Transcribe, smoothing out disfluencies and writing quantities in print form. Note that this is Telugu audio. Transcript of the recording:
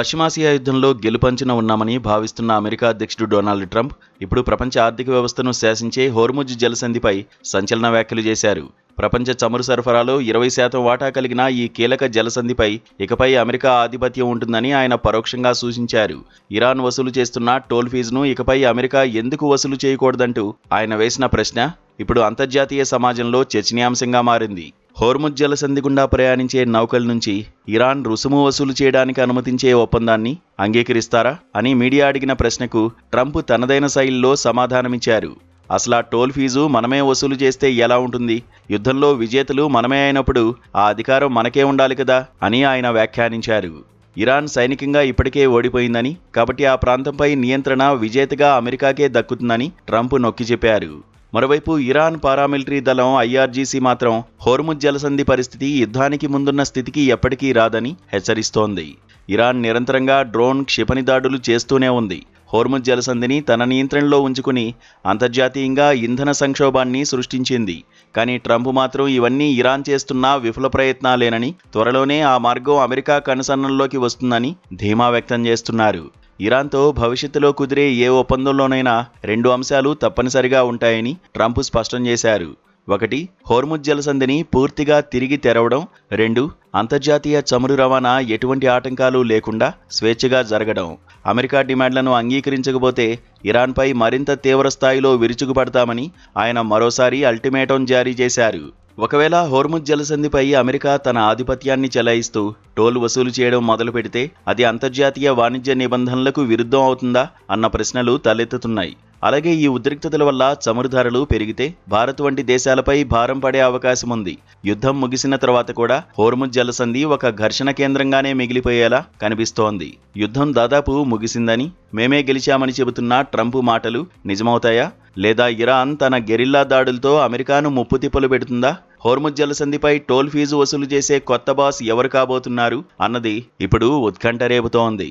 పశ్చిమాసియా యుద్ధంలో గెలుపంచున ఉన్నామని భావిస్తున్న అమెరికా అధ్యక్షుడు డొనాల్డ్ ట్రంప్ ఇప్పుడు ప్రపంచ ఆర్థిక వ్యవస్థను శాసించే హోర్ముజ్ జలసంధిపై సంచలన వ్యాఖ్యలు చేశారు. ప్రపంచ చమురు సరఫరాలో 20% వాటా కలిగిన ఈ కీలక జలసంధిపై ఇకపై అమెరికా ఆధిపత్యం ఉంటుందని ఆయన పరోక్షంగా సూచించారు. ఇరాన్ వసూలు చేస్తున్న టోల్ ఫీజును ఇకపై అమెరికా ఎందుకు వసూలు చేయకూడదంటూ ఆయన వేసిన ప్రశ్న ఇప్పుడు అంతర్జాతీయ సమాజంలో చర్చనీయాంశంగా మారింది. హోర్ముజ్ జలసంధి గుండా ప్రయాణించే నౌకల నుంచి ఇరాన్ రుసుము వసూలు చేయడానికి అనుమతించే ఒప్పందాన్ని అంగీకరిస్తారా అని మీడియా అడిగిన ప్రశ్నకు ట్రంప్ తనదైన శైలిలో సమాధానమిచ్చారు. అసలు ఆ టోల్ ఫీజు మనమే వసూలు చేస్తే ఎలా ఉంటుంది? యుద్ధంలో విజేతలు మనమే అయినప్పుడు ఆ అధికారం మనకే ఉండాలి కదా అని ఆయన వ్యాఖ్యానించారు. ఇరాన్ సైనికంగా ఇప్పటికే ఓడిపోయిందని, కాబట్టి ఆ ప్రాంతంపై నియంత్రణ విజేతగా అమెరికాకే దక్కుతుందని ట్రంప్ నొక్కి చెప్పారు. మరోవైపు ఇరాన్ పారామిలిటరీ దళం IRGC మాత్రం హోర్ముజ్ జలసంధి పరిస్థితి యుద్ధానికి ముందున్న స్థితికి ఎప్పటికీ రాదని హెచ్చరిస్తోంది. ఇరాన్ నిరంతరంగా డ్రోన్ క్షిపణి దాడులు చేస్తూనే ఉంది. హోర్ముజ్ జలసంధిని తన నియంత్రణలో ఉంచుకుని అంతర్జాతీయంగా ఇంధన సంక్షోభాన్ని సృష్టించింది. కానీ ట్రంప్ మాత్రం ఇవన్నీ ఇరాన్ చేస్తున్న విఫల ప్రయత్నాలేనని, త్వరలోనే ఆ మార్గం అమెరికా కనుసన్నల్లోకి వస్తుందని ధీమా వ్యక్తం చేస్తున్నారు. ఇరాన్తో భవిష్యత్తులో కుదిరే ఏ ఒప్పందంలోనైనా 2 అంశాలు తప్పనిసరిగా ఉంటాయని ట్రంప్ స్పష్టం చేశారు. 1. హోర్ముజ్ జలసంధిని పూర్తిగా తిరిగి తెరవడం. 2. అంతర్జాతీయ చమురు రవాణా ఎటువంటి ఆటంకాలు లేకుండా స్వేచ్ఛగా జరగడం. అమెరికా డిమాండ్లను అంగీకరించకపోతే ఇరాన్పై మరింత తీవ్ర స్థాయిలో విరుచుకుపడతామని ఆయన మరోసారి అల్టిమేటం జారీ చేశారు. ఒకవేళ హోర్ముజ్ జలసంధిపై అమెరికా తన ఆధిపత్యాన్ని చెలాయిస్తూ టోల్ వసూలు చేయడం మొదలు పెడితే అది అంతర్జాతీయ వాణిజ్య నిబంధనలకు విరుద్ధం అవుతుందా అన్న ప్రశ్నలు తలెత్తుతున్నాయి. అలాగే ఈ ఉద్రిక్తతల వల్ల చమురు ధరలు పెరిగితే భారత్ వంటి దేశాలపై భారం పడే అవకాశం ఉంది. యుద్ధం ముగిసిన తర్వాత కూడా హోర్ముజ్ జలసంధి ఒక ఘర్షణ కేంద్రంగానే మిగిలిపోయేలా కనిపిస్తోంది. యుద్ధం దాదాపు ముగిసిందని, మేమే గెలిచామని చెబుతున్న ట్రంప్ మాటలు నిజమవుతాయా? లేదా ఇరాన్ తన గెరిల్లా దాడులతో అమెరికాను ముప్పుతిప్పలు పెడుతుందా? హోర్ముజ్ జలసంధిపై టోల్ ఫీజు వసూలు చేసే కొత్త బాస్ ఎవరు కాబోతున్నారు అన్నది ఇప్పుడు ఉత్కంఠ రేపుతోంది.